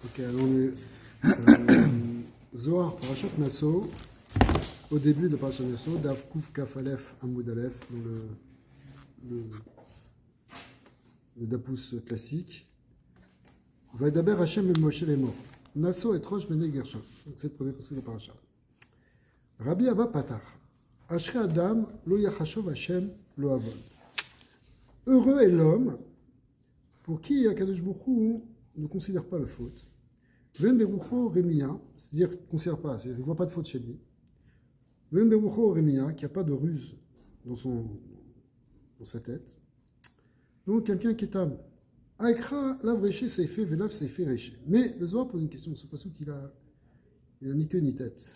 Ok, alors Zohar, Parashat Nasso, au début de Parashat Nasso, Dav Kouf Kaf Aleph Amoud Aleph, dans le Dapous classique. Vaidaber Hashem et Moshe les morts. Nasso et Trosh Bene Gershon. Donc c'est le premier passage de Parashat. Rabbi Abba Patar. Ashre Adam lo yachashov Hashem lo avon. Heureux est l'homme pour qui Akadosh Baruch Hu ne considère pas la faute. Ven berucho remia, c'est-à-dire qu'il ne considère pas, c'est-à-dire qu'il ne voit pas de faute chez lui. Ven berucho remia, qui n'a pas de ruse dans sa tête. Donc quelqu'un qui est âme. Aïkra lav reché seifé velav seifé reché. Mais le Zohar pose une question, c'est pas ce qu'il a ni queue ni tête,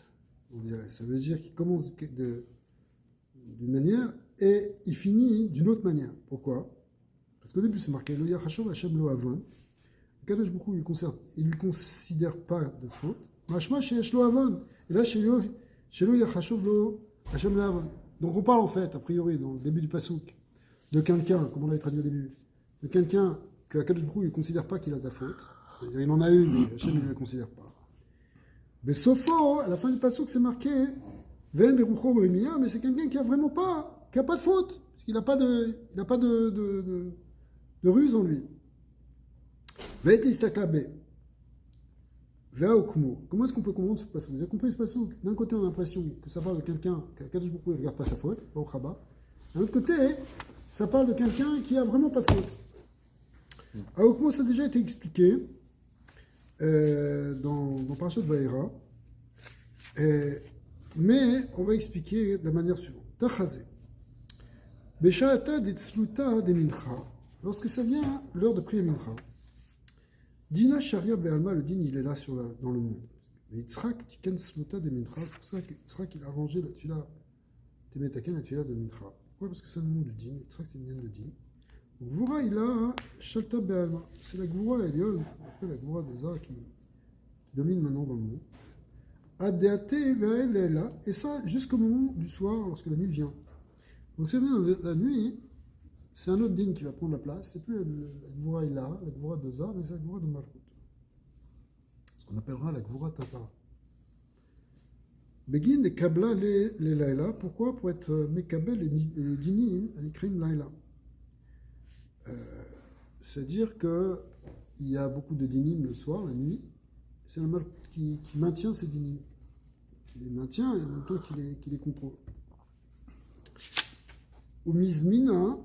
on dirait. Ça veut dire qu'il commence d'une manière et il finit d'une autre manière. Pourquoi? Parce qu'au début c'est marqué Lo yachashov Hashem lo avon. Kadosh Baruch Hu, il ne lui considère pas de faute. Mashma sheyesh lo avon. Et là, shelo yachashov lo Hashem lo avon. Donc on parle en fait, a priori, dans le début du pasuk, de quelqu'un, comme on l'avait traduit au début, de quelqu'un que Kadosh Baruch Hu ne considère pas qu'il a de la faute. C'est-à-dire, il en a une, mais Hashem ne la considère pas. Mais Sopho, à la fin du pasuk, c'est marqué Ven berucho remia, mais c'est quelqu'un qui a vraiment pas, qui a pas de faute, parce qu'il n'a pas de ruse en lui. Comment est-ce qu'on peut comprendre ce passage? Vous avez compris ce passage? D'un côté, on a l'impression que ça parle de quelqu'un qui a beaucoup ne regarde pas sa faute, au Khaba. D'un autre côté, ça parle de quelqu'un qui a vraiment pas de faute. Alors, comment ça a déjà été expliqué dans Parashat Vayera, mais on va expliquer de la manière suivante. Tachazé. Besha'ata ditzluta de mincha. Lorsque ça vient l'heure de prier mincha. Dina Sharia Be'alma, le din, il est là dans le monde. Yitzhak Tiken Sluta de Mincha, c'est pour ça qu'Yitzhak il a rangé la tfila, Temetaken, la tfila de Mincha. Pourquoi? Parce que c'est le nom du din. Yitzhak c'est le nom du din. Donc Gvura il a Shalta Be'alma. C'est la Gvura Elion, la Gvura de Zah qui domine maintenant dans le monde. Adeate Ve'elela, et ça jusqu'au moment du soir, lorsque la nuit vient. Donc c'est bien la nuit. C'est un autre din qui va prendre la place. C'est plus la Gvura Ila, la Gvura de Zah, mais c'est la Gvura de Malchut. Ce qu'on appellera la Gvura Tata. Begin les Kabla les Laila. Pourquoi? Pour être Mekabel les dinim, les Krim Laila. C'est-à-dire qu'il y a beaucoup de dinim le soir, la nuit. C'est la Malchut qui maintient ces dinim. Qui les maintient et en même temps qui les contrôle. Ou Mizmina.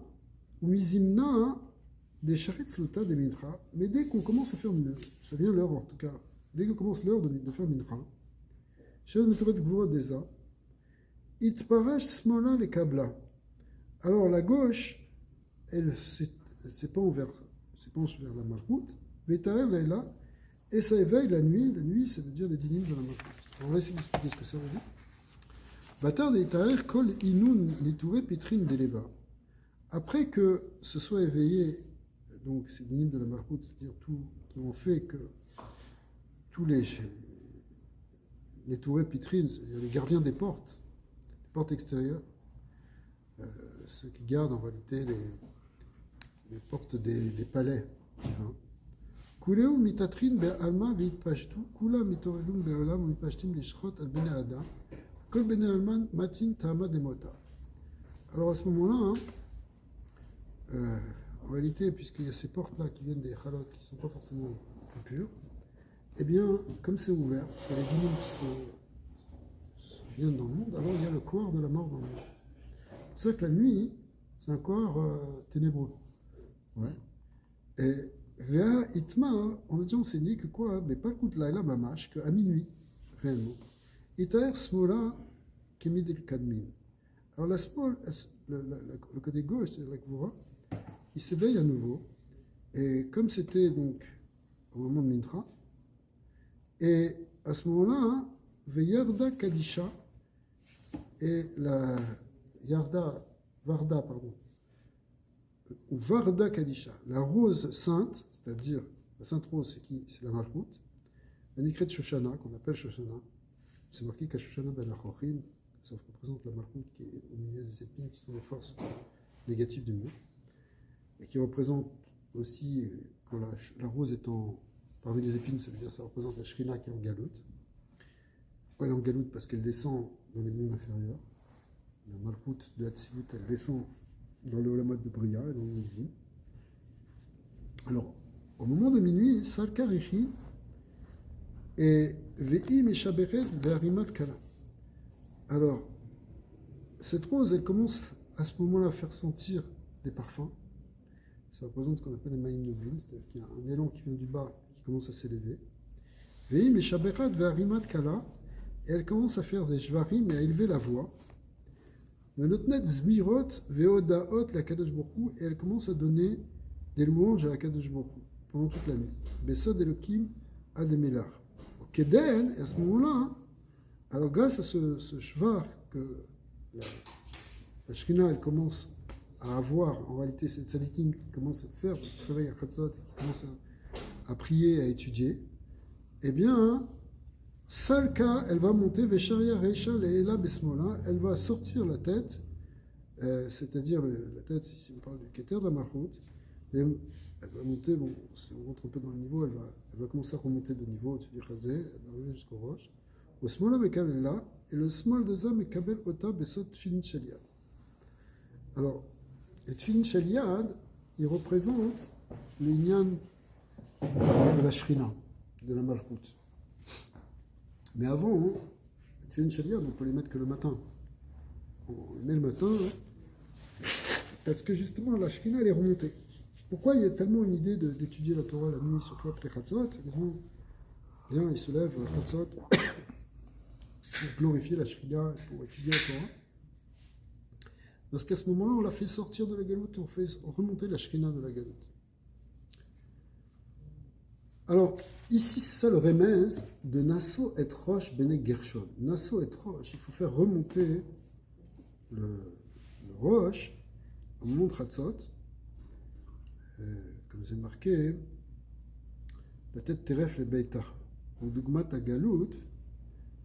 Ou mizimna des charitz luta des mincha, mais dès qu'on commence à faire mincha, ça vient l'heure en tout cas, dès qu'on commence l'heure de faire mincha, chez méthode gvura deza, it parash smola les kabla. Alors la gauche, elle s'épanche vers la malchut, vetaer laila, et ça éveille la nuit, ça veut dire les dinim de la malchut. On va essayer d'expliquer ce que ça veut dire. Vatar de itaer kol inun litouré pitrin deleva. Après que se soit éveillé, donc ces dinim de la Malchut, c'est-à-dire tout, qui ont fait que tous les tourés pitrines, c'est-à-dire les gardiens des portes extérieures, ceux qui gardent en réalité les portes des palais divins. Kuleu mitatrin be'alma v'itpashtu, kula mitorelum be'olam v'itpashtim l'ishrot al bene adam, kol bene alman matin ta'ama demota. Alors à ce moment-là, en réalité, puisqu'il y a ces portes-là qui viennent des chalotes qui ne sont pas forcément pures, eh bien, comme c'est ouvert, parce qu'il y a les dinim qui viennent dans le monde, alors il y a le corps de la mort dans le monde. C'est pour ça que la nuit, c'est un corps ténébreux. Ouais. Et Vea Itma, on a déjà enseigné que quoi? Mais pas le coup de Laila Mamash, qu'à minuit, réellement. Itaer Smola Kemidel Kadmin. Alors la small, le côté gauche, c'est la Gvura, il s'éveille à nouveau, et comme c'était donc au moment de Mincha, et à ce moment-là, Veyarda Kadisha, et la Varda, ou Varda Kadisha, la rose sainte, c'est-à-dire la sainte rose, c'est qui? C'est la Malchut, la Nikret Shoshana, qu'on appelle Shoshana, c'est marqué qu'Ashoshana ben Achochim, ça représente la Malchut qui est au milieu des épines, qui sont les forces négatives du monde. Et qui représente aussi, quand la rose est en parmi les épines, ça veut dire que ça représente la Shrina qui est en galoute. Pourquoi elle est en galoute? Parce qu'elle descend dans les mondes inférieurs. La Malchut de Hatzilut, elle descend dans le Olamot de Bria et dans l'exil. Alors, au moment de minuit, Salka Richi et Ve'i Meshaberet Ve'arimat Kala. Alors, cette rose, elle commence à ce moment-là à faire sentir des parfums. Ça représente ce qu'on appelle les Maïm Noblin, c'est-à-dire qu'il y a un élan qui vient du bas qui commence à s'élever. Ve'i Meshaberet Ve'arimat Kala. Et elle commence à faire des jvarim et à élever la voix. Menotnet Zmirot Ve'odaot la Kadosh Baruch Hu, et elle commence à donner des louanges à la Kadosh Baruch Hu pendant toute la nuit. Besod Elokim Ademelar. Au Keden, et à ce moment-là, alors grâce à ce shvar que la Shrina elle commence à avoir, en réalité c'est Tzadikim qui commence à faire, parce qu'il se réveille à Chatzot, qui commence à prier, à étudier, eh bien, Salka, elle va monter, Vesharia Reisha Leila Besmola, elle va sortir la tête, c'est-à-dire la tête, si on parle du Keter de la Malchut, elle va monter, bon, si on rentre un peu dans le niveau, elle va commencer à remonter de niveau, tu dis Chazé, elle va arriver jusqu'au Roche. Au Smola Mekabel là, et le Smol de Zam Mekabel Ota Besot Tfilin Sheliad. Alors, le Tfilin Sheliad, il représente l'Inyan de la Shrina, de la Malchut. Mais avant, le Tfilin Sheliad, on peut les mettre que le matin. On les met le matin, parce que justement, la Shrina, elle est remontée. Pourquoi il y a tellement une idée d'étudier la Torah la nuit, surtout après Chatzot? Les gens, bien, ils se lèvent à Chatzot pour glorifier la Shrina, pour étudier la Torah. Parce qu'à ce moment-là, on l'a fait sortir de la galoute, on fait remonter la Shrina de la galoute. Alors, ici, c'est ça le remez de Nasso et Rosh Bene Gershon. Nasso et Rosh, il faut faire remonter le Rosh au moment de Chatzot. Comme c'est marqué, la tête teref le beita. Au dogmat à galout,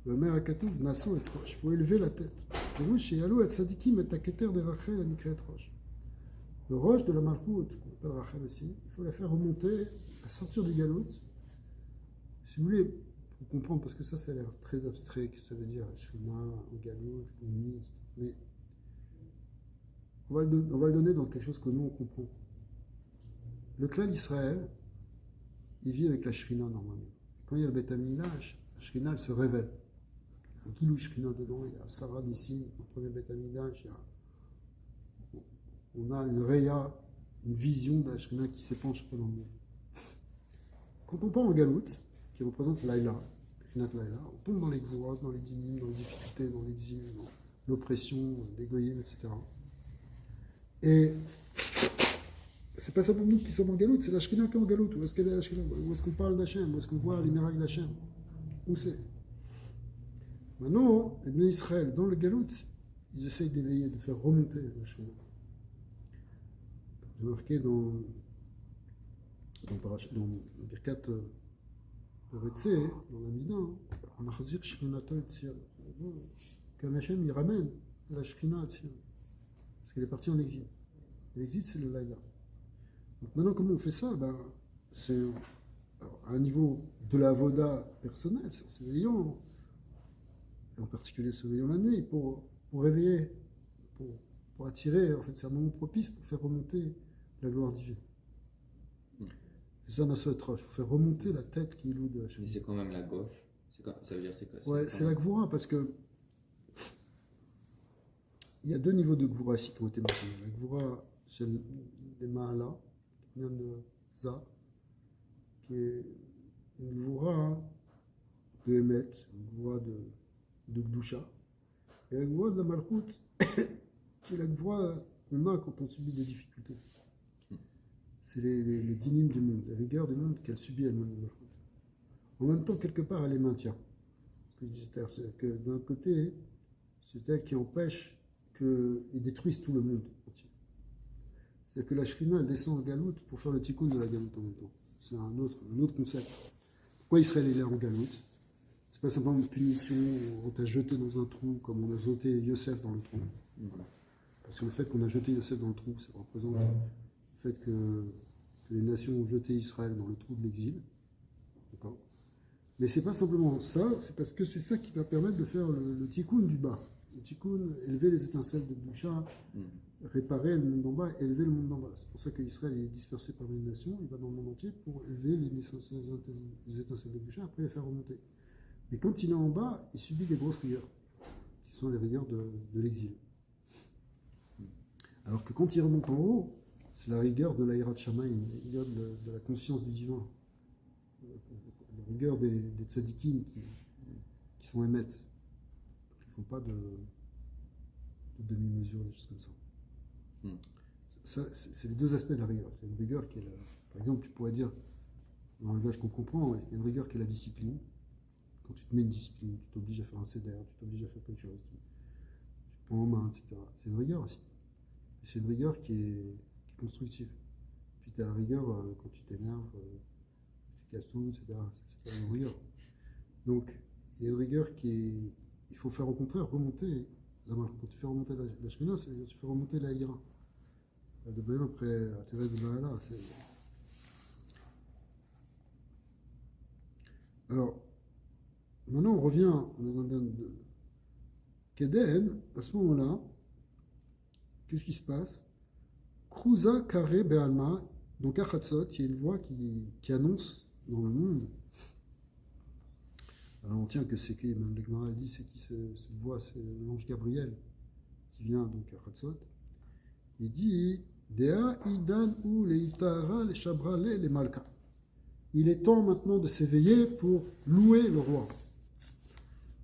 le maire a katouv Nasso et Rosh. Il faut élever la tête. Le chez Yalou et Tzadikim et Aketer de Rachel à Nikret Rosh. Le Rosh de la Malchut, qu'on appelle Rachel aussi, il faut la faire remonter, à sortir du galout. Si vous voulez, pour comprendre, parce que ça a l'air très abstrait, que ça veut dire Shrina, en galout, communiste, mais on va le donner dans quelque chose que nous on comprend. Le clan d'Israël, il vit avec la Shrina normalement. Quand il y a le Beth Amikdash, la Shrina elle se révèle. Il y a un kilou Shrina dedans, il y a Sarah d'ici, au premier Beth Amikdash, on a une Réa, une vision de la Shrina qui s'épanche dans le monde. Quand on part en galout, qui représente Laïla, Shrina Laïla, on tombe dans les gvouras, dans les dinim, dans les difficultés, dans l'exil, dans l'oppression, l'égoïsme, etc. Et c'est pas simplement nous qui sommes en galoute, c'est la Shrina qui est en galoute. Où est-ce qu'elle est la Shrina? Où est-ce qu'on parle d'Hachem? Où est-ce qu'on voit les miracles d'Hachem? Où c'est? Maintenant, les Bnei Israël, dans le galoute, ils essayent d'éveiller, de faire remonter la Shrina. J'ai marqué dans le Birkat de Retse, dans la Mida, Machzir Shrinato et Tzir. Qu'un Hachem, il ramène la Shrina à Tzir. Parce qu'elle est partie en exil. L'exil, c'est le Laïla. Donc maintenant, comment on fait ça? C'est à un niveau de la voda personnelle, c'est en se veillant, et en particulier se veillant la nuit, pour réveiller, pour attirer, en fait, c'est un moment propice pour faire remonter la gloire divine. C'est ça, Nasso et Rosh, il faut faire remonter la tête qui est loue de Hachem. Mais c'est quand même la gauche. Ça veut dire c'est quoi? Ouais, c'est la Gvoura, parce que il y a deux niveaux de Gvoura ici qui ont été mentionnés. La Gvoura, c'est les Mahala, qui vient de Za, qui est une Gvoura de Emet, une Gvoura de Gdusha. Et la Gvoura de la Malchut, qui est la Gvoura qu'on a quand on subit des difficultés. C'est les dinim du monde, les rigueurs du monde qu'elle subit elle-même. En même temps, quelque part, elle les maintient. C'est que d'un côté, c'est elle qui empêche qu'ils détruisent tout le monde entier. C'est que la Shrina, elle descend en galoute pour faire le tikkun de la galoute en même temps. C'est un autre concept. Pourquoi Israël est là en galoute? C'est pas simplement une punition, on t'a jeté dans un trou comme on a jeté Yosef dans le trou. Parce que le fait qu'on a jeté Yosef dans le trou, ça représente le fait que les nations ont jeté Israël dans le trou de l'exil. Mais c'est pas simplement ça, c'est parce que c'est ça qui va permettre de faire le tikkun du bas. Le tikkun, élever les étincelles de Boucha, réparer le monde d'en bas, élever le monde d'en bas. C'est pour ça qu'Israël est dispersé parmi les nations, il va dans le monde entier pour élever les étincelles de Boucha, après les faire remonter. Mais quand il est en bas, il subit des grosses rigueurs, qui sont les rigueurs de l'exil. Alors que quand il remonte en haut, c'est la rigueur de l'Aïrat Shamaïm, la rigueur de la conscience du divin, la rigueur des tzadikim qui sont émettes. Il ne faut pas de demi-mesure, des choses comme ça. Ça, c'est les deux aspects de la rigueur. Il y a une rigueur qui est par exemple, tu pourrais dire, dans le langage qu'on comprend, il y a une rigueur qui est la discipline. Quand tu te mets une discipline, tu t'obliges à faire un CDR, tu t'obliges à faire quelque chose, tu prends en main, etc. C'est une rigueur aussi. Et c'est une rigueur qui est constructive. Puis tu as la rigueur quand tu t'énerves, tu casses tout, etc. C'est pas une rigueur. Donc, il y a une rigueur qui est. Il faut faire au contraire remonter la main. Quand tu fais remonter la Shemina, tu fais remonter la Hira. De Baïm après la Thérèse de Baala. Alors, maintenant on revient de Keden, à ce moment-là, qu'est-ce qui se passe? Kruza Kare Be'alma, donc à Chatzot, il y a une voix qui annonce dans le monde. Alors on tient que c'est qui, même le Gemara dit, c'est qui cette voix, c'est l'ange Gabriel qui vient donc à Chatzot. Il dit Dea idan ou le itara le shabra le malka. Il est temps maintenant de s'éveiller pour louer le roi.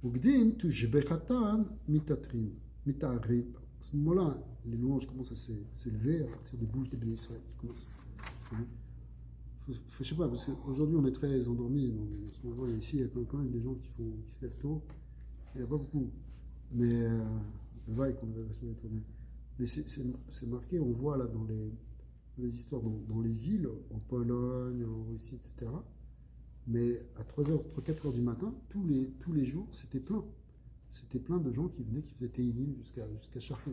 Ugdin tu jbechatan mitatrin mitari. À ce moment-là, les louanges commencent à s'élever à partir des bouches des bénis Israël. Je sais pas, parce qu'aujourd'hui on est très endormis. Ici, il y a quand même des gens qui se lèvent tôt. Il n'y a pas beaucoup. Mais le vaille qu'on va se mettre. Mais c'est marqué, on voit là dans les histoires, dans les villes, en Pologne, en Russie, etc. Mais à 4h du matin, tous les jours, c'était plein. C'était plein de gens qui venaient, qui faisaient Teilim jusqu'à Charfit.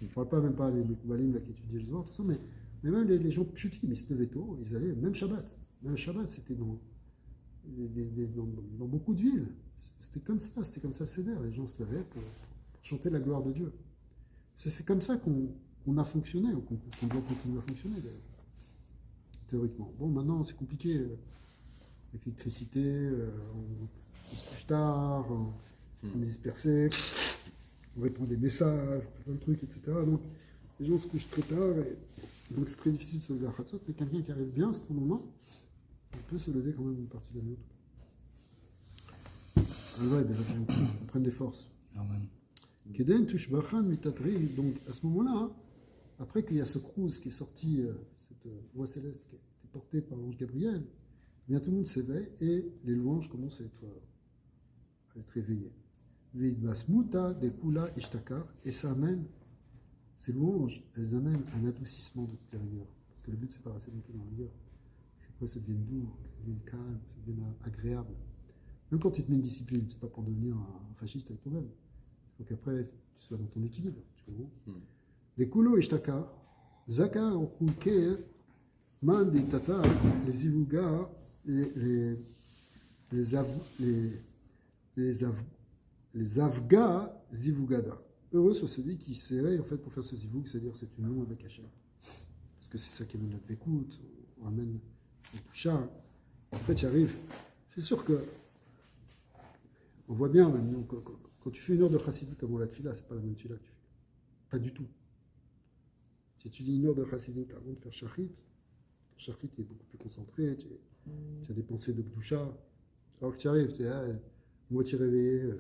Je ne parle pas même pas des Mekoubalim qui étudiaient le soir, tout ça, mais même les gens chutis, mais ils se levaient tôt, ils allaient, même Shabbat. Même Shabbat, c'était dans beaucoup de villes. C'était comme ça le Seder. Les gens se levaient pour chanter la gloire de Dieu. C'est comme ça qu'on a fonctionné, ou qu'on doit continuer à fonctionner, théoriquement. Bon, maintenant, c'est compliqué. Avec l'électricité, on se couche tard, on est dispersé, on répond des messages, on fait plein de trucs, etc. Donc, les gens se couchent très tard, et donc c'est très difficile de se lever à Khatsot, mais quelqu'un qui arrive bien à ce moment, il peut se lever quand même une partie de la nuit. Alors, on prenne des forces. Amen. Keden Tushbachan Mitatri, donc à ce moment-là, après qu'il y a ce cruise qui est sorti, cette voix céleste qui a été portée par l'ange Gabriel, eh bien tout le monde s'éveille et les louanges commencent à être éveillées. Vidbasmuta Dekula Ishtakar, et ça amène, ces louanges, elles amènent un adoucissement de toutes les rigueurs. Parce que le but, c'est pas rester non plus dans la rigueur. C'est que ça devienne doux, que ça devienne calme, que ça devienne agréable. Même quand tu te mets une discipline, c'est pas pour devenir un fasciste avec toi-même. Il faut qu'après, tu sois dans ton équilibre. Tu comprends? Les kulo ishtaka, zaka okulke, man des tata, les ivuga, les avga zivugada. Heureux soit celui qui s'éveille en fait pour faire ce zivug, c'est-à-dire cette union avec Hachem. Parce que c'est ça qui amène notre écoute, on amène le toucha. Après, tu arrives. C'est sûr que on voit bien maintenant quand tu fais une heure de chassidut avant la tfila, c'est pas la même tfila que tu fais. Pas du tout. Si tu dis une heure de chassidut avant de faire shachrit, ton shachrit est beaucoup plus concentré, tu as des pensées de gdusha. Alors que tu arrives, tu es moitié réveillé,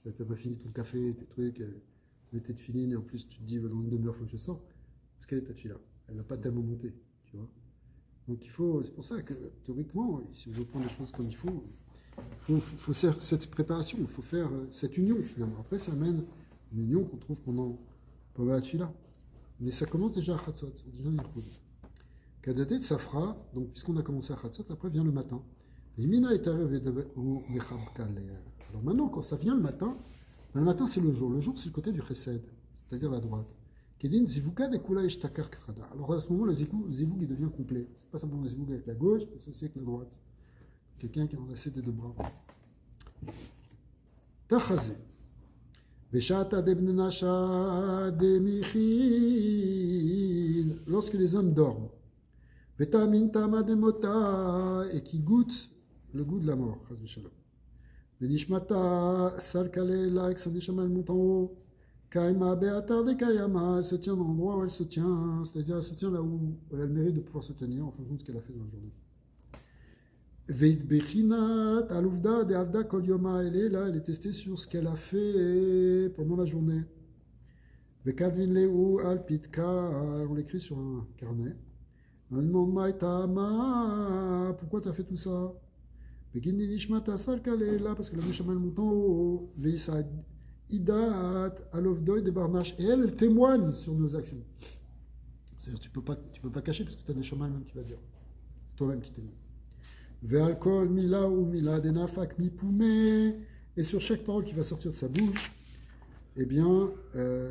tu n'as pas fini ton café, tes trucs, tu mets tes tefilines, et en plus tu te dis dans une demi-heure, il faut que je sorte. Parce qu'elle est ta tfila. Elle n'a pas tellement monté, tu vois. Donc c'est pour ça que théoriquement, si on veut prendre les choses comme il faut faire cette préparation, il faut faire cette union finalement. Après, ça amène une union qu'on trouve pendant la tfila. Mais ça commence déjà à Chatzot, c'est déjà une trouve. Kadadet Safra, donc puisqu'on a commencé à Chatzot, après vient le matin. Alors maintenant, quand ça vient le matin c'est le jour. Le jour, c'est le côté du chesed, c'est-à-dire la droite. Alors à ce moment, le zivug il devient complet. C'est pas simplement le zivug avec la gauche, mais c'est aussi avec la droite. quelqu'un qui en a laissé des deux bras. Tachazé. Beshata debne nasha demichil. Lorsque les hommes dorment. Vetamin tama demota. Et qui goûtent le goût de la mort. Chaz v'shalom. Venishmata salkale là, que sa neshama elle monte en haut. Kaima beatar de kayama. Elle se tient dans l'endroit où elle se tient. C'est-à-dire elle se tient là où elle a le mérite de pouvoir se tenir en fonction de ce qu'elle a fait dans la journée. Veit bechinat aluvda de avda kol yoma, elle est là, elle est testée sur ce qu'elle a fait pendant la journée. Vekadvin leu al pitka, on l'écrit sur un carnet. On demande maïtama, pourquoi tu as fait tout ça? Vekini nishmata salkale là, parce que la neshama elle monte en haut. Veisa idat alovdoy de barnash, et elle témoigne sur nos actions. C'est-à-dire tu peux pas cacher parce que c'est ta neshama elle-même qui va dire. C'est toi-même qui témoigne. Ve'alkol mila ou mila denafak mi poumé, et sur chaque parole qui va sortir de sa bouche, eh bien,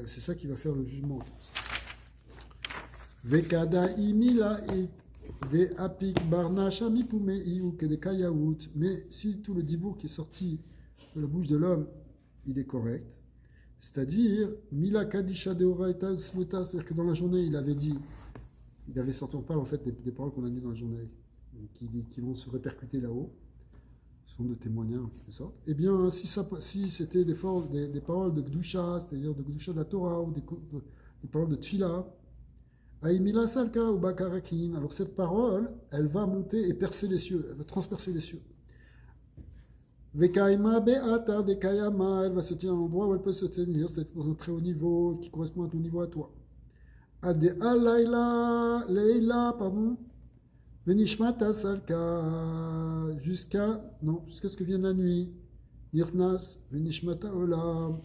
c'est ça qui va faire le jugement. Ve'kada imila de apik barnacha mi poumé iou que de kayaout, mais si tout le dibour qui est sorti de la bouche de l'homme, il est correct, c'est-à-dire mila kadisha de oraita smota, c'est-à-dire que dans la journée il avait sorti, on parle en fait des paroles qu'on a dit dans la journée, qui vont se répercuter là-haut, ce sont de témoignages en quelque sorte. Eh bien, si c'était des paroles de Gdusha, c'est-à-dire de Gdusha de la Torah, ou des paroles de Tfila, Aïmila Salka ou Bakarakin, alors cette parole, elle va monter et percer les cieux, elle va transpercer les cieux. Vekaima Be'ata de Kayama, elle va se tenir à un endroit où elle peut se tenir, c'est-à-dire dans un très haut niveau qui correspond à ton niveau à toi. Ade Leila, pardon. Venishmata salka, jusqu'à ce que vienne la nuit. Nirnas, venishmata olam,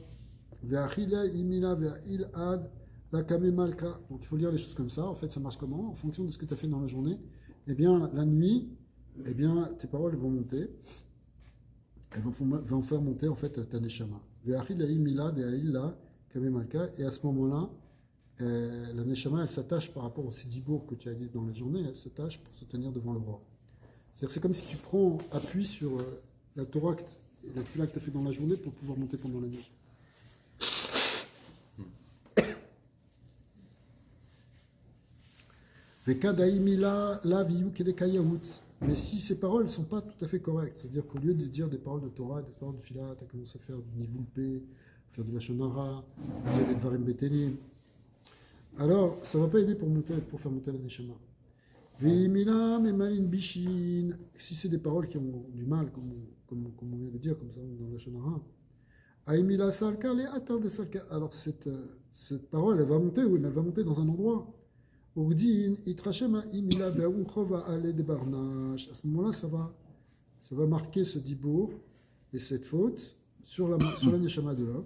ve'achila imila ve'il ad, la kame malka. Donc il faut lire les choses comme ça. En fait, ça marche comment? En fonction de ce que tu as fait dans la journée. Eh bien, la nuit, eh bien, tes paroles vont monter. Elles vont faire monter, en fait, ta neshama. Ve'achila imila ve'il la kame malka. Et à ce moment-là, la neshama, elle s'attache par rapport au sidibour que tu as dit dans la journée, elle s'attache pour se tenir devant le roi. C'est-à-dire que c'est comme si tu prends appui sur la Torah et la tefila que tu as fait dans la journée pour pouvoir monter pendant la nuit. Mais si ces paroles ne sont pas tout à fait correctes, c'est-à-dire qu'au lieu de dire des paroles de Torah, des paroles de tefila, tu as commencé à faire du nivoulpé, faire de la shonara, dire des dvarim betelim, alors, ça ne va pas aider pour faire monter la neshama. Ve'imila memalin bishin. Si c'est des paroles qui ont du mal, comme on vient de dire, comme ça dans la shonara. Aimila salka le atar de salka. Alors, cette parole, elle va monter, oui, mais elle va monter dans un endroit. Urdin itrashema imila ve'uchova ale de barnash. À ce moment-là, ça va marquer ce dibour et cette faute sur la neshama de l'homme.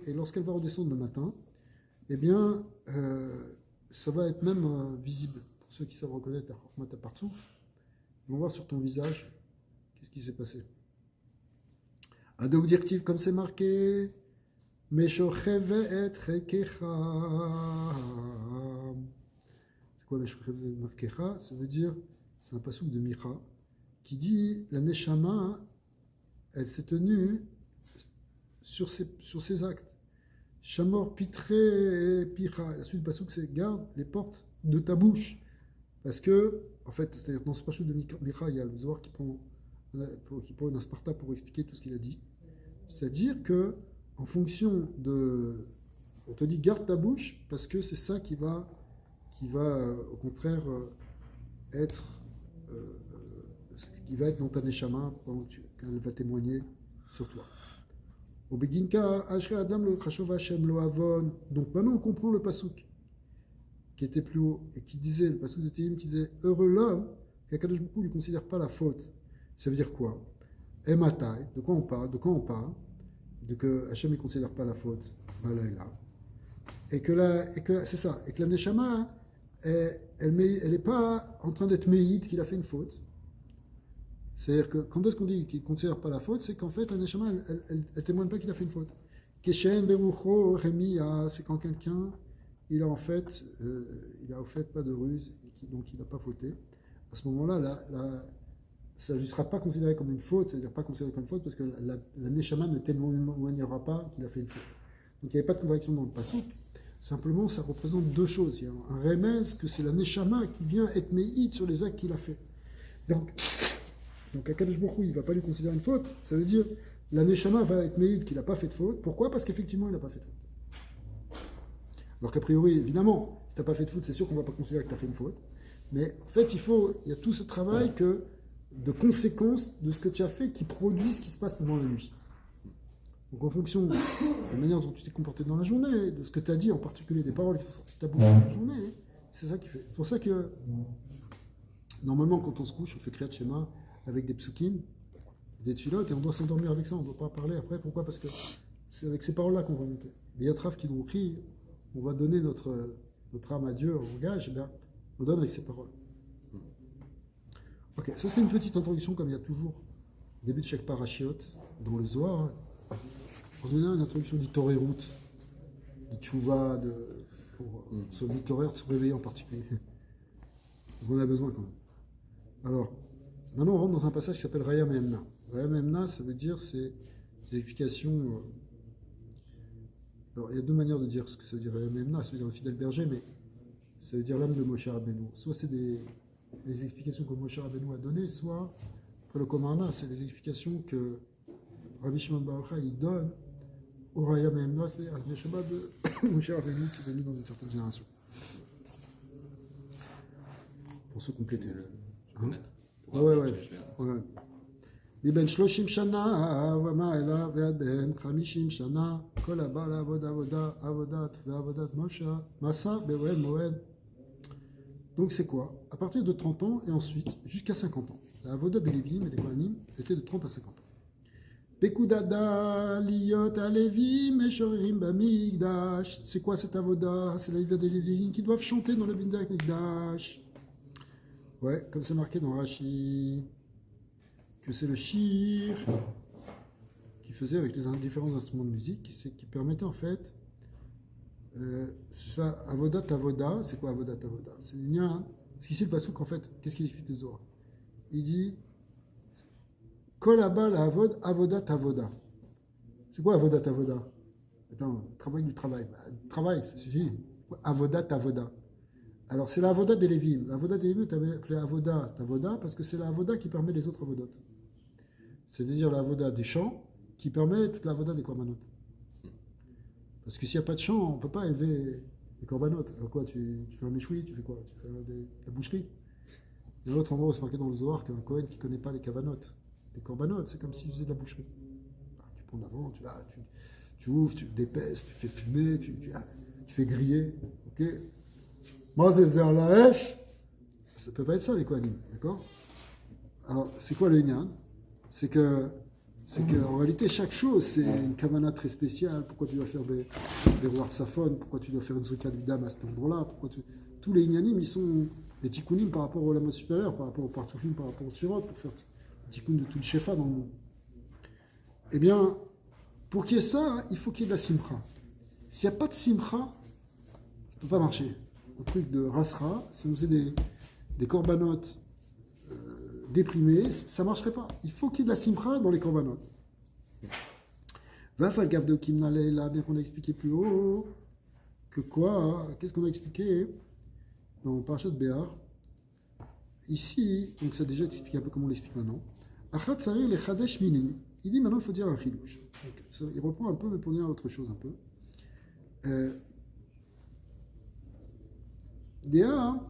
Et lorsqu'elle va redescendre le matin, eh bien, ça va être même visible. Pour ceux qui savent reconnaître la Chokhmat HaPartsouf, ils vont voir sur ton visage qu'est-ce qui s'est passé. Adaou directive, comme c'est marqué, Meshochev et Rekecha. C'est quoi Meshochev et Rekecha? Ça veut dire, c'est un passouk de Micha, qui dit la Neshama, elle s'est tenue sur ses actes. Shamor pitré picha. La suite du passouk, c'est garde les portes de ta bouche. Parce que, en fait, c'est-à-dire dans ce passouk de Micha, il y a le Zohar qui prend une asparta pour expliquer tout ce qu'il a dit. C'est-à-dire que, en fonction de. On te dit garde ta bouche parce que c'est ça qui va au contraire qui va être dans ta neshama quand elle va témoigner sur toi. Donc maintenant on comprend le passouk qui était plus haut et qui disait, le passouk de Tehillim qui disait heureux l'homme qu'Akadosh Baruch Hu ne lui considère pas la faute. Ça veut dire quoi? Ematai, de quoi on parle? De que Hachem ne considère pas la faute. Et que c'est ça, et que la neshama elle n'est pas en train d'être méïde qu'il a fait une faute. C'est-à-dire que quand est-ce qu'on dit qu'il ne considère pas la faute, c'est qu'en fait, la neshama, elle ne témoigne pas qu'il a fait une faute. Keshen berucho remiya, c'est quand quelqu'un, il a en fait pas de ruse, et donc il n'a pas fauté. À ce moment-là, ça ne lui sera pas considéré comme une faute, c'est-à-dire pas considéré comme une faute parce que la Neshama ne témoignera pas qu'il a fait une faute. Donc il n'y avait pas de contradiction dans le passouk. Simplement, ça représente deux choses. Il y a un remez que c'est la Neshama qui vient être méhid sur les actes qu'il a fait. Donc Akadosh Baruch Hu, il ne va pas lui considérer une faute. Ça veut dire la Neshama va être méhid qu'il n'a pas fait de faute. Pourquoi? Parce qu'effectivement, il n'a pas fait de faute. Alors qu'a priori, évidemment, si tu n'as pas fait de faute, c'est sûr qu'on ne va pas considérer que tu as fait une faute. Mais en fait, il y a tout ce travail de conséquences de ce que tu as fait qui produit ce qui se passe pendant la nuit. Donc en fonction de la manière dont tu t'es comporté dans la journée, de ce que tu as dit, en particulier des paroles qui sont sorties de ta bouche dans la journée, c'est ça qui fait. C'est pour ça que normalement quand on se couche, on fait Kriyat Shema avec des psukim, des tfilotes, et on doit s'endormir avec ça, on ne doit pas parler après. Pourquoi? Parce que c'est avec ces paroles-là qu'on va monter. Les Yatrav qui nous crient, on va donner notre âme à Dieu, au gage, et bien on donne avec ces paroles. Ok, ça c'est une petite introduction comme il y a toujours au début de chaque parashiot dans le Zohar. En général, une introduction dit Torerut, dit Tchouva, pour se mittorer, de se réveiller en particulier. Donc on a besoin quand même. Alors, maintenant on rentre dans un passage qui s'appelle Raya Mehemna. Raya Mehemna, ça veut dire, c'est des explications. Alors il y a deux manières de dire ce que ça veut dire Raya Mehemna, ça veut dire le fidèle berger, mais ça veut dire l'âme de Moshe Rabbeinu. Soit c'est des explications que Moshe Rabbeinu a données, soit, après le Komarna, c'est des explications que Rabbi Shimon Bar Yochai il donne au Raya Mehemna, c'est-à-dire à Neshama de Moshe Rabbeinu qui est venu dans une certaine génération. Pour se compléter. Ouais. מבין 30 שנה ומעלה ועד בין 50 שנה כל הבא לעבוד עבודת ועבודת מסע באוהל מועד. Donc c'est quoi? À partir de 30 ans et ensuite jusqu'à 50 ans. La avoda des Lévim et des Kohanim était de 30 à 50 ans. Pekudada liyot alevim et shorim bamigdash. C'est quoi cette avoda? C'est la avoda des Lévim qui doivent chanter dans le Bindak Migdash. Ouais, comme c'est marqué dans Rashi, que c'est le shir qui faisait avec les différents instruments de musique, qui permettait en fait, c'est ça, avodat avoda, c'est quoi avodat avoda? C'est l'union, ce qui c'est le passouk en fait, qu'est-ce qu'il explique le Zohar? Il dit, kol abal avod avodat avoda. C'est quoi avodat avoda? Attends, travail du travail, travail, ça suffit, avodat avoda. Alors c'est la avoda des Lévim. La avoda des Lévim est appelée avoda tavoda parce que c'est la avoda qui permet les autres avodot. C'est-à-dire la avoda des chants qui permet toute la avoda des korbanot. Parce que s'il n'y a pas de chant, on ne peut pas élever les korbanot. Alors quoi, tu fais un méchoui, tu fais quoi? Tu fais la boucherie. Il y a un autre endroit où c'est marqué dans le Zohar qu'un Kohen qui ne connaît pas les kavanot. Les korbanot, c'est comme s'il faisait de la boucherie. Tu prends de l'avant, tu ouvres, tu dépaisses, tu fais fumer, tu fais griller. Ok? Moi, c'est ça ne peut pas être ça, les Kohanim, d'accord? Alors, c'est quoi le Inyan? C'est qu'en réalité, chaque chose, c'est une kavana très spéciale. Pourquoi tu dois faire des rois de Safon? Pourquoi tu dois faire une zrika du dam à cet endroit-là? Tous les Inyanim, ils sont des tikkunim par rapport au lama supérieur, par rapport au partoufim, par rapport au sphirot, pour faire des tikkun de tout le shefa dans le monde. Eh bien, pour qu'il y ait ça, il faut qu'il y ait de la simcha. S'il n'y a pas de simcha, ça ne peut pas marcher. Un truc de rasra, si on faisait des corbanotes déprimés, ça ne marcherait pas. Il faut qu'il y ait de la simcha dans les corbanotes. Va faire gaffe de Kimnale, là, bien qu'on a expliqué plus haut, que quoi? Qu'est-ce qu'on a expliqué dans Parashat Béar? Ici, donc ça a déjà expliqué un peu comment on l'explique maintenant. Achat sarir le chadesh minini. Il dit maintenant il faut dire un chilouche. Il reprend un peu, mais pour dire autre chose un peu. Déa,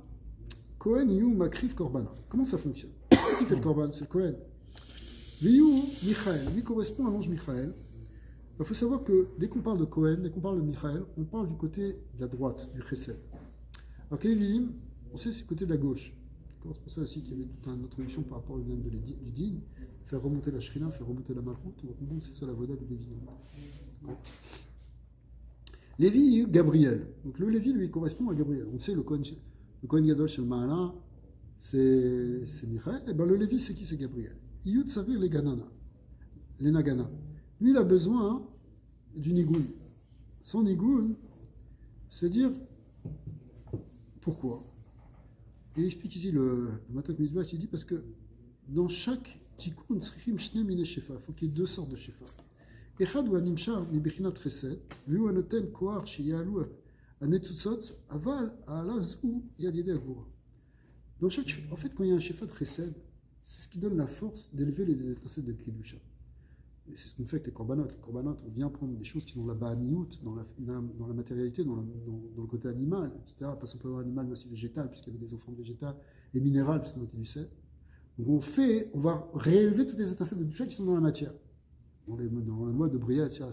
Kohen Yu Makrif Korban. Comment ça fonctionne? Qui fait le Korban? C'est le Kohen. Viyu Michael, lui correspond à l'ange Michael. Il faut savoir que dès qu'on parle de Kohen, dès qu'on parle de Michael, on parle du côté de la droite, du Chesed. Alors que les Lévim, on sait c'est le côté de la gauche. C'est pour ça aussi qu'il y avait toute une introduction par rapport au lien du din, faire remonter la Shrina, faire remonter la Malchut. Donc c'est ça la voda du Lévi. Lévi, Gabriel. Donc le Lévi, lui, correspond à Gabriel. On sait le Kohen Gadol chez le Mahala, c'est Michael. Et bien le Lévi, c'est qui? C'est Gabriel. Iyud Savir les Ganana, les Nagana. Lui, il a besoin du Nigoun. Sans Nigoun, c'est-à-dire, pourquoi? Et il explique ici le Matot Mitzvah, il dit parce que dans chaque tikkun, tzrichim shne mine shefa. Il faut qu'il y ait deux sortes de shefa. Echad ou animshar mibechinat chesed, vu anoten koar sheyalu anetzutzot, aval alaz ou yalide agvura. En fait, quand il y a un shefa de chesed, c'est ce qui donne la force d'élever les étincelles de Kedusha. Et c'est ce qu'on fait avec les korbanot. Les korbanot, on vient prendre des choses qui sont là-bas à miout, dans la matérialité, dans le côté animal, etc. Pas simplement animal, mais aussi végétal, puisqu'il y avait des offrandes végétales, et minérales, puisqu'on était du sel. Donc on va réélever toutes les étincelles de Kedusha qui sont dans la matière, dans le mode de Bria, etc.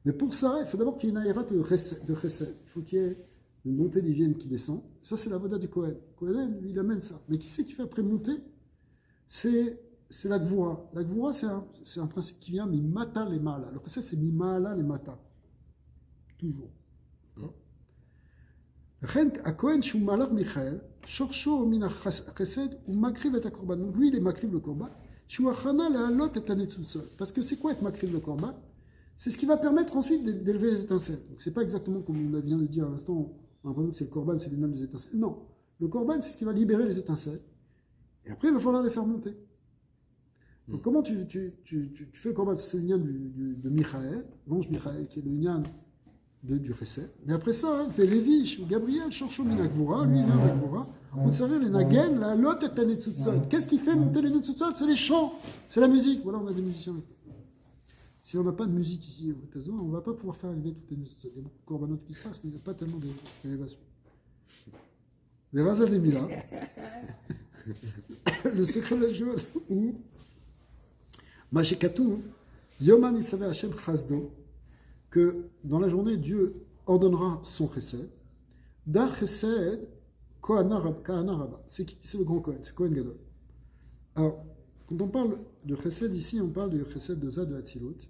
Mais pour ça, il faut d'abord qu'il y ait une aéra de chesed. Il faut qu'il y ait une montée divine qui descend. Ça, c'est la voda du Kohen. Kohen, lui, il amène ça. Mais qui c'est qui fait après monter? C'est la gvura. La gvura, c'est un principe qui vient mimata les mala. Le chesed, c'est mimala les mata. Toujours. A Kohen, shu malach Michael, shorsho min chesed, ou makriv et korban. Donc lui, il est makriv le korban. Shu achana le halot et anetzutzot. Parce que c'est quoi être makriv le korban? C'est ce qui va permettre ensuite d'élever les étincelles. Donc c'est pas exactement comme on vient de dire à l'instant, on a l'impression que c'est le korban, c'est lui-même les étincelles. Non. Le korban, c'est ce qui va libérer les étincelles. Et après, il va falloir les faire monter. Donc, comment tu fais le korban? C'est le lien de Michael, l'ange Michael, qui est le lien du Chesed. Mais après ça, il fait Lévi, Gabriel, Shorcho Minagvura, lui, il vient d'Agvura. On te les Nagen, la Lot et la Netzutzot. Qu'est-ce qui fait monter les Netzutzot? C'est les chants, c'est la musique. Voilà, on a des musiciens. Si on n'a pas de musique ici au Tazo, on ne va pas pouvoir faire élever toutes les Netzutzot. Il y a beaucoup de korbanot qui se passent, mais il n'y a pas tellement d'élévation. Les Raza des Mila. Le secret de la chose où Mashekatou, Yoman Itzavé Hashem Chazdo, que dans la journée, Dieu ordonnera son chesed. Dar chesed, Kohana Rabba. C'est le grand Kohen, c'est Kohen Gadol. Alors, quand on parle de chesed ici, on parle du chesed de Zad de Hatzilut,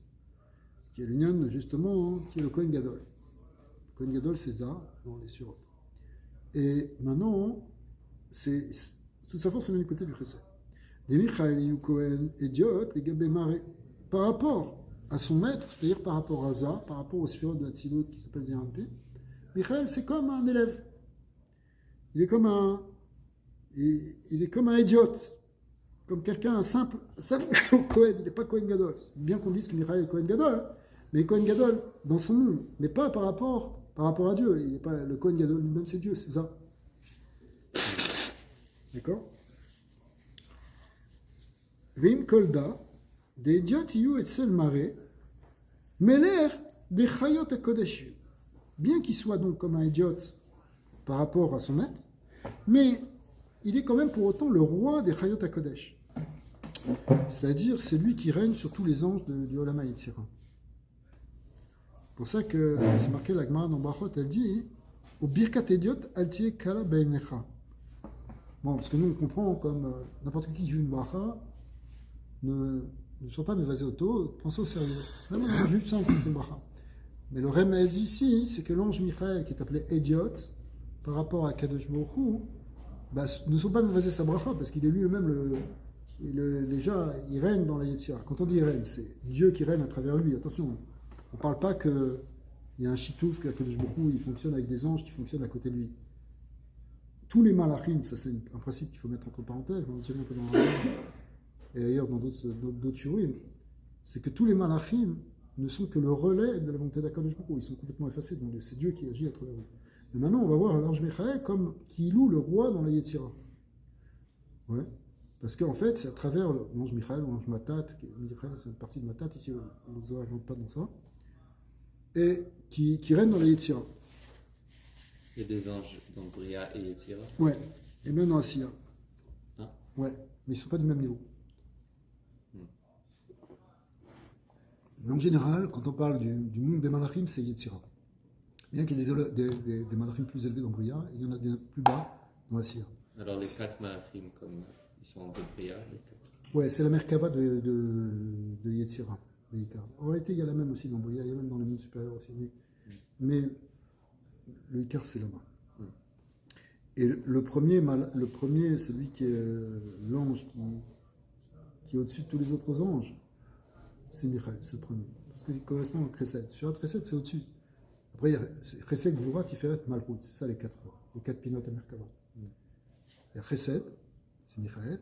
qui est l'union justement, qui est le Kohen Gadol. Le Kohen Gadol, c'est Zah dans les surotes. Et maintenant, toute sa force est mise du côté du chesed. Les Michael et Kohen, idiot, les Gabé Maré, par rapport à son maître, c'est-à-dire par rapport à Zah, par rapport au surote de Hatzilut qui s'appelle Ziranpi, Michael, c'est comme un élève. Il est comme un idiot, comme quelqu'un, un simple Kohen, il n'est pas Kohen Gadol. Bien qu'on dise que Michael est Kohen Gadol, mais Kohen Gadol dans son monde, mais pas par rapport à Dieu. Il n'est pas le Kohen Gadol lui-même, c'est Dieu, c'est ça. D'accord? Vim kolda, des idiots you et sel maré, mais l'air des chayot à kodesh. Bien qu'il soit donc comme un idiot par rapport à son maître, mais il est quand même pour autant le roi des chayot à kodesh. C'est-à-dire, c'est lui qui règne sur tous les anges du Olam HaYetzirah. C'est pour ça que c'est marqué la Gemara dans Brachot, elle dit au birkat idiot altie kala beinecha. Bon, parce que nous on comprend comme n'importe qui vit une bracha, ne soit pas mévasé auto, pensez au sérieux. Même un juif simple qui fait une bracha. Mais le remède ici, c'est que l'ange Michael, qui est appelé idiot, par rapport à Kadosh Baruch Hu, ne sont pas mévasé sa bracha, parce qu'il est lui-même déjà, il règne dans la Yetzirah. Quand on dit il règne, c'est Dieu qui règne à travers lui. Attention, on ne parle pas qu'il y a un chitouf, que Kadosh Baruch Hu, il fonctionne avec des anges qui fonctionnent à côté de lui. Tous les malachim, ça c'est un principe qu'il faut mettre entre parenthèses, on dirait un peu dans et ailleurs dans d'autres shurim, c'est que tous les malachim ne sont que le relais de la volonté d'Akadosh Baruch Hu. Ils sont complètement effacés, donc c'est Dieu qui agit à travers eux. Mais maintenant, on va voir l'ange Michael comme qui loue le roi dans la Yetzirah. Ouais. Parce qu'en fait, c'est à travers l'ange Michael, l'ange Matat, Michael, c'est une partie de Matat, ici on ne rentre pas dans ça, et qui règne dans la Yetzirah. Il y a des anges dans Bria et Yetzirah. Ouais, et même dans Asiya. Hein? Ouais, mais ils ne sont pas du même niveau. Mais en général, quand on parle du monde des malachim, c'est Yetzirah. Bien qu'il y ait des malachim plus élevés dans Bria, il y en a des plus bas dans Asiya. Alors les 4 malachim, comme ils sont de Bria. Ouais, c'est la Merkava de Yetzirah. En réalité, il y a la même aussi dans Bria, il y a même dans les mondes supérieurs aussi. Mais le Icar, c'est là-bas. Et le premier, celui qui est l'ange qui est au-dessus de tous les autres anges, c'est Michael, c'est le premier. Parce qu'il correspond au Chesed. Sur le Chesed, c'est au-dessus. Après, il y a Chesed, Gvura, Tiferet, Malchut. C'est ça les 4 pinotes à Merkava. Il y a Chesed, c'est Michael.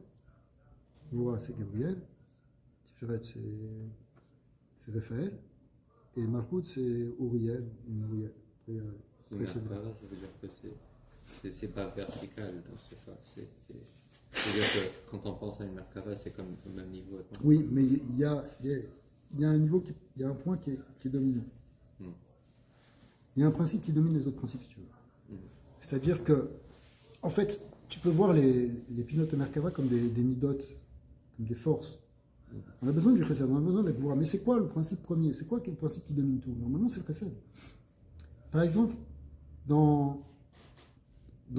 Gvura, c'est Gabriel. Tiferet, c'est Raphaël. Et Malchut, c'est Uriel. Mais Merkava, ça veut dire que c'est pas vertical dans ce cas. C'est-à-dire que quand on pense à une Merkava, c'est comme au même niveau. Non? Oui, mais il y a un niveau, il y a un point qui est dominant. Il y a un principe qui domine les autres principes, si tu veux. C'est-à-dire que, en fait, tu peux voir les pinotes de Merkava comme des midotes, comme des forces. On a besoin du chesed, on a besoin de la gvura. Mais c'est quoi le principe premier? C'est quoi le principe qui domine tout? Normalement, c'est le chesed. Par exemple, dans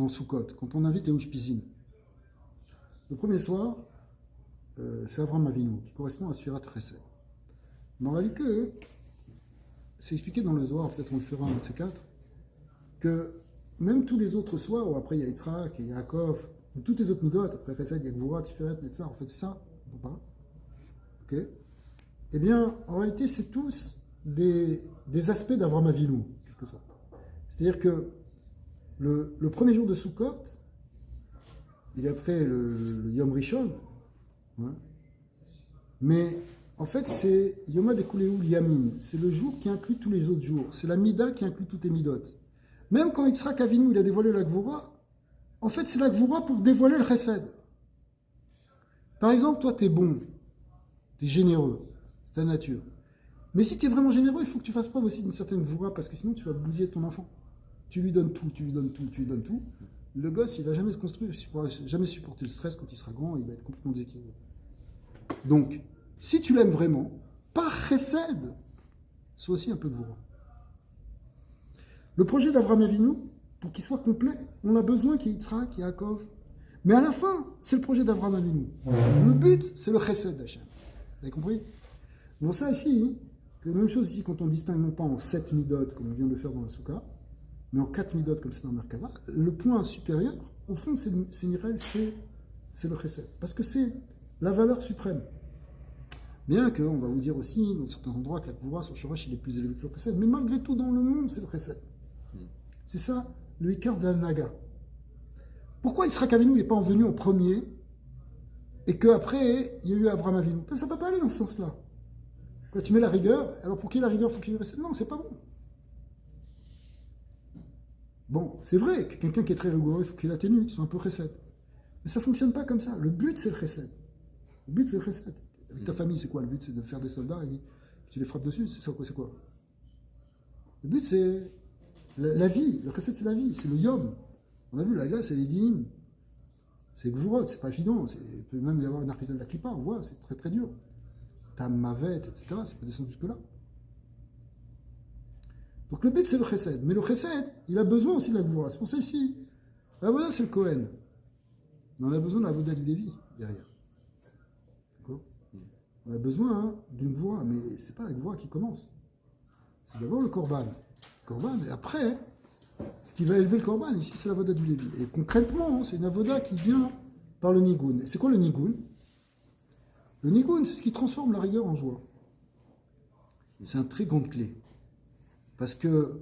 Sukkot, quand on invite les Ushpizim, le premier soir, c'est Avraham Avinu, qui correspond à Sfirat Chesed. Mais en réalité, c'est expliqué dans le Zohar, peut-être on le fera un de ces quatre, que même tous les autres soirs, où après il y a Yitzhak, il y a Yaakov, ou toutes les autres midot, après Chesed, il y a Gvura, Tiferet, Netzar, en fait c'est ça, on parle. Ok? Eh bien, en réalité, c'est tous des aspects d'Avraham Avinu, en quelque sorte. C'est-à-dire que le premier jour de Sukkot, il est après le Yom Rishon, hein, mais en fait, c'est Yom HaDekulehu Yamin, c'est le jour qui inclut tous les autres jours, c'est la Mida qui inclut toutes les Midot. Même quand Yitzhak Avinu il a dévoilé la Gvura, en fait, c'est la Gvura pour dévoiler le Chesed. Par exemple, toi, tu es bon, tu es généreux, c'est ta nature. Mais si tu es vraiment généreux, il faut que tu fasses preuve aussi d'une certaine Gvura, parce que sinon, tu vas bousiller ton enfant. Tu lui donnes tout, tu lui donnes tout, tu lui donnes tout. Le gosse, il ne va jamais se construire, il ne pourra jamais supporter le stress quand il sera grand, il va être complètement déséquilibré. Donc, si tu l'aimes vraiment, par chesed, sois aussi un peu Gvura. Le projet d'Avraham Avinu, pour qu'il soit complet, on a besoin qu'il y ait Yitzhak, qu'il y ait Yaakov. Mais à la fin, c'est le projet d'Avraham Avinu. Le but, c'est le chesed d'Hachem. Vous avez compris? Bon, ça ici, c'est la même chose ici quand on distingue non pas en 7 midot, comme on vient de le faire dans la Souka, mais en 4 midot, comme c'est dans Merkava. Le point supérieur, au fond, c'est Nirel, c'est le chesed. Parce que c'est la valeur suprême. Bien qu'on va vous dire aussi, dans certains endroits, que la Gvura sur Shorash, il est plus élevé que le chesed. Mais malgré tout, dans le monde, c'est le chesed. C'est ça, le Ikar de Naga. Pourquoi Yitzhak Avinu n'est pas venu en premier et qu'après, il y a eu Avraham Avinu? Ça ne peut pas aller dans ce sens-là. Quand tu mets la rigueur, alors pour qu'il y ait la rigueur, il faut qu'il y ait le chesed. Non, c'est pas bon. Bon, c'est vrai que quelqu'un qui est très rigoureux, il faut qu'il atténue, qu'il soit un peu chesed. Mais ça ne fonctionne pas comme ça. Le but, c'est le chesed. Le but, c'est le chesed. Avec ta famille, c'est quoi? Le but, c'est de faire des soldats et tu les frappes dessus. C'est ça, c'est quoi? Le but, c'est la vie. Le chesed, c'est la vie. C'est le yom. On a vu, là, c'est les dîmes. C'est gvurot, c'est pas évident. Il peut même y avoir une artisanat de la clipa, on voit, c'est très très dur. Tam, mavet, etc., ça peut descendre jusque-là. Donc le but, c'est le chesed. Mais le chesed, il a besoin aussi de la gvura. C'est pour ça ici, la voda, c'est le Kohen. Mais on a besoin de la voda du Lévi, derrière. D'accord? On a besoin d'une gvura, mais c'est pas la gvura qui commence. C'est d'abord le korban. Et après, ce qui va élever le korban, ici, c'est la voda du Lévi. Et concrètement, c'est une voda qui vient par le nigun. Et c'est quoi le nigun? Le nigun, c'est ce qui transforme la rigueur en joie. C'est une très grande clé. Parce que,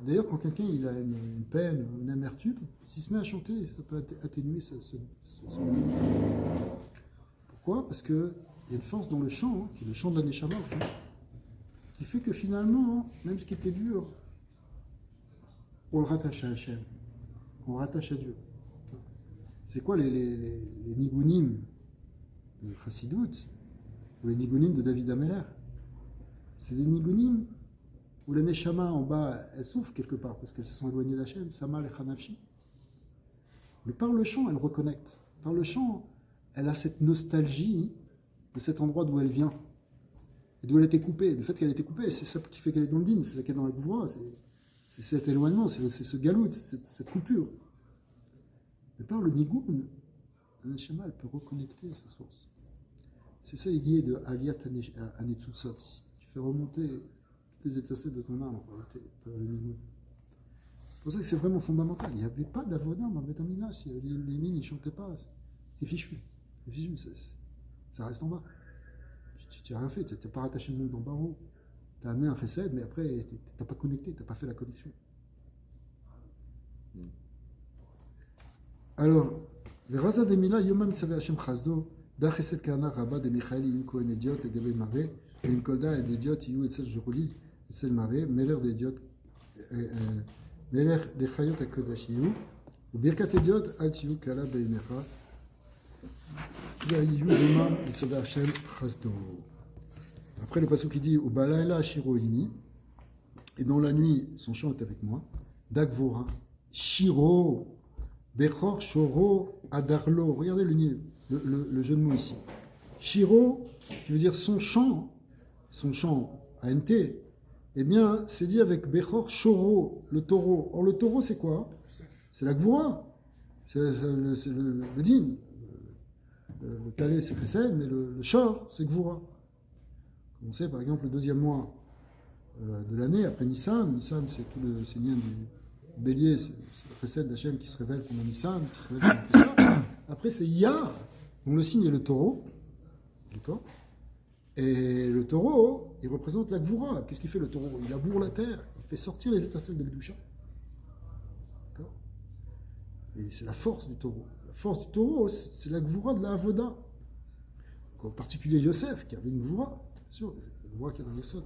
d'ailleurs, quand quelqu'un il a une peine, une amertume, s'il se met à chanter, ça peut atténuer son... Pourquoi? Parce qu'il y a une force dans le chant, qui est le chant de la Neshama, au fond, qui fait que finalement, même ce qui était dur, on le rattache à Hachem. On le rattache à Dieu. C'est quoi les nigunim de Chassidut, ou les nigunim de David Ameller? C'est des nigunim où la Neshama en bas, elle souffre quelque part, parce qu'elles se sont éloignées d'Hachem, Sama le Hanafshi. Mais par le chant, elle reconnecte. Par le chant, elle a cette nostalgie de cet endroit d'où elle vient, et d'où elle a été coupée. Le fait qu'elle a été coupée, c'est ça qui fait qu'elle est dans le din, c'est ça qu'elle est dans la Gvura, c'est cet éloignement, c'est ce galout, cette coupure. Mais par le nigun, la Neshama, elle peut reconnecter à sa source. C'est ça l'idée de Aliyat Anetzutzot ici. Tu fais remonter les étincelles de ton âme par le nigun. C'est pour ça que c'est vraiment fondamental. Il n'y avait pas d'avoda dans le Beth Amikdash. Les mines, ils ne chantaient pas. C'était fichu. Ça reste en bas. Tu n'as rien fait. Tu n'as pas rattaché le monde d'en bas en haut. Tu as amené un chesed, mais après, tu n'as pas connecté. Tu n'as pas fait la connexion. Alors, les Raza Demila, Yomam Tzaveh Hashem Chazdo, D'Achesed Kana Rabba de Michael Imko en idiot, les Gabé Maré, et une colda et d'idiot, You et Sel Juruli, et Sel Maré, Meller d'idiot, Meller de Chayot et Kodashiyu, ou Birkat idiot, Altiyu Kala Beinecha, Yayu Dema, et Sada Hashem Chasdo. Après le passage qui dit, ou Balaila Shiroini, et dans la nuit, son chant est avec moi, Dagvora, Shiro, Bechor, Shoro, Adarlo. Regardez le jeu de mots ici. Shiro, qui veut dire son chant ANT, eh bien, c'est dit avec Bechor, Shoro, le taureau. Or, le taureau, c'est quoi? C'est la Gvora. C'est le din. Le talé, c'est Chesed, mais le Shor, c'est Gvora. Comme on sait, par exemple, le deuxième mois de l'année, après Nissan. Nissan, c'est tout le signe du bélier, c'est le Chesed d'Hachem qui se révèle pendant Nissan, qui se révèle pendant Pessah. Après, c'est Iyar, dont le signe est le taureau. D'accord? Et le taureau, il représente la Gvura. Qu'est-ce qu'il fait le taureau? Il laboure la terre, il fait sortir les étincelles de Gdusha. D'accord? Et c'est la force du taureau. La force du taureau, c'est la Gvura de la Avoda. En particulier Yosef, qui avait une Gvura. Bien sûr, la Gvura qui est dans les sols.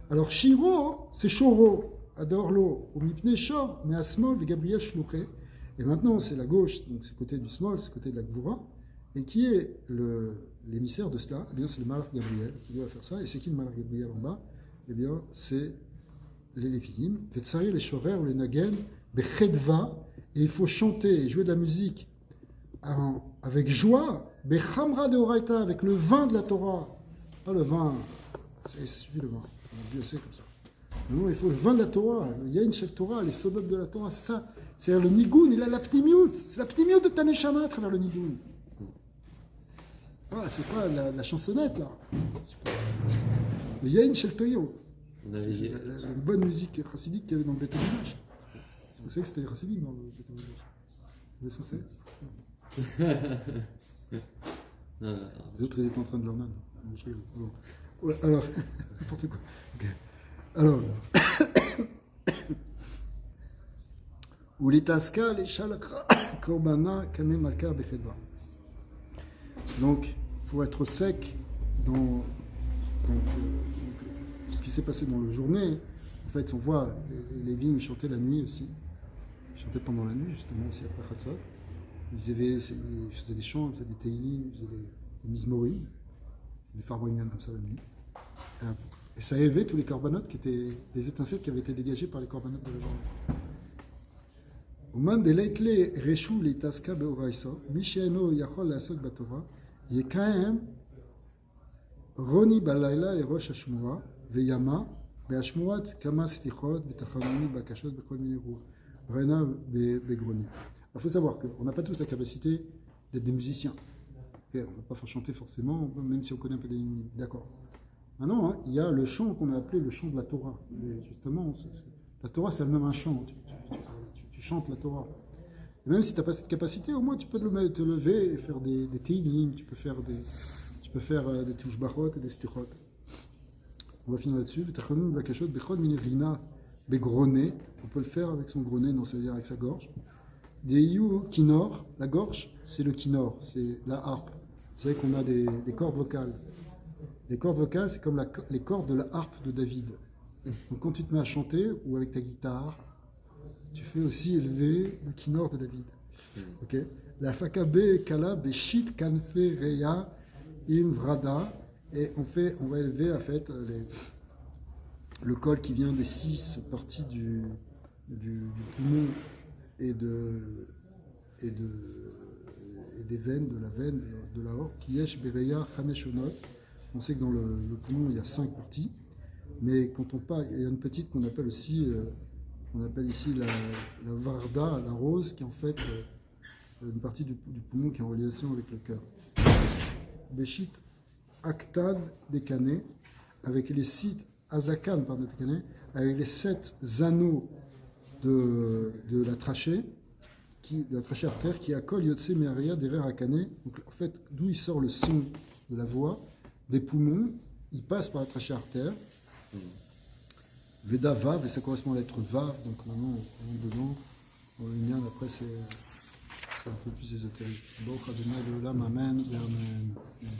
Alors, Shiro, c'est Shoro. Adorlo, au Mipne Shor, mais à Smol, Gabriel Shlouché. Et maintenant, c'est la gauche, donc c'est le côté du Smol, c'est le côté de la Gvura. Et qui est l'émissaire de cela? Eh bien, c'est le Malach Gabriel qui doit faire ça. Et c'est qui le Malach Gabriel en bas? Eh bien, c'est les Lévitim. Vetsari, les Shorer, ou les Nagen, Bechedva. Et il faut chanter et jouer de la musique avec joie. Bechamra de Horaïta, avec le vin de la Torah. Pas le vin, ça suffit le vin. Dieu sait comme ça. Non, il faut le vin de la Torah, il y a une chef Torah, les soldats de la Torah, c'est ça. C'est le Nigoun, il a la pnimiout. C'est la pnimiout de Taneshama à travers le Nigoun. Ah, c'est pas la chansonnette là. Il y a une chef Toyo. C'est la bonne musique chassidique qu'il y avait dans le Beth Amikdash. Vous savez que c'était chassidique dans le Beth Amikdash. Vous savez? Les autres, ils étaient en train de leur man. Alors, n'importe quoi. Okay. Alors, ou les taska, les chal korbana, kamé malka bechedva. Donc, pour être sec dans ce qui s'est passé dans la journée, en fait, on voit les vignes chanter la nuit aussi. Ils chantaient pendant la nuit, justement, aussi après Chatzot. Ils faisaient des chants, ils faisaient des teilim, ils faisaient des mizmorim, des farboignan comme ça la nuit. Et ça élevait tous les corbanotes qui étaient des étincelles qui avaient été dégagées par les corbanotes de la journée. Oman de leitle reshu litaska beoraisa, misheno yachol lasok batora, yekaem roni balayla et rosh hashmura, veyama, beashmurat kama slichot, betachanoni bakashot, bekol mineru, rena begroni. Il faut savoir qu'on n'a pas tous la capacité d'être des musiciens. Okay, on ne va pas faire chanter forcément, même si on connaît un peu des lignes. D'accord. Maintenant, il y a le chant qu'on a appelé le chant de la Torah. Et justement, la Torah, c'est elle-même un chant. Tu chantes la Torah. Et même si tu n'as pas cette capacité, au moins tu peux te lever et faire des teilim, tu peux faire des touchbachot et des stichot. On va finir là-dessus. On peut le faire avec son gros nez, non, ça veut dire avec sa gorge. Des you kinor, la gorge, c'est le kinor, c'est la harpe. Vous savez qu'on a des cordes vocales. Les cordes vocales, c'est comme les cordes de la harpe de David. Donc quand tu te mets à chanter, ou avec ta guitare, tu fais aussi élever le kinor de David. Ok? La fakabe kala beshit kanfe reya im vrada. Et on va élever en fait le col qui vient des 6 parties du poumon et des veines, de la veine, de la horte, qui yesh bereya chameshonot. On sait que dans le poumon, il y a 5 parties, mais quand on parle, il y a une petite qu'on appelle aussi, ici la varda, la rose, qui est en fait une partie du poumon qui est en relation avec le cœur. Béchit Aktad Dekane, avec les 6 Azakan, pardon, Dekane, avec les 7 anneaux de la trachée, de la trachée artère, qui accole Yotse Meharia derrière Akane. Donc en fait, d'où il sort le son de la voix, des poumons, il passe par la trachée artère. Veda Vav, et ça correspond à la lettre Vav, donc maintenant, dedans, dans le lien, après c'est C'est un peu plus ésotérique. Bon, Adonai, Leolam, Amen et Amen.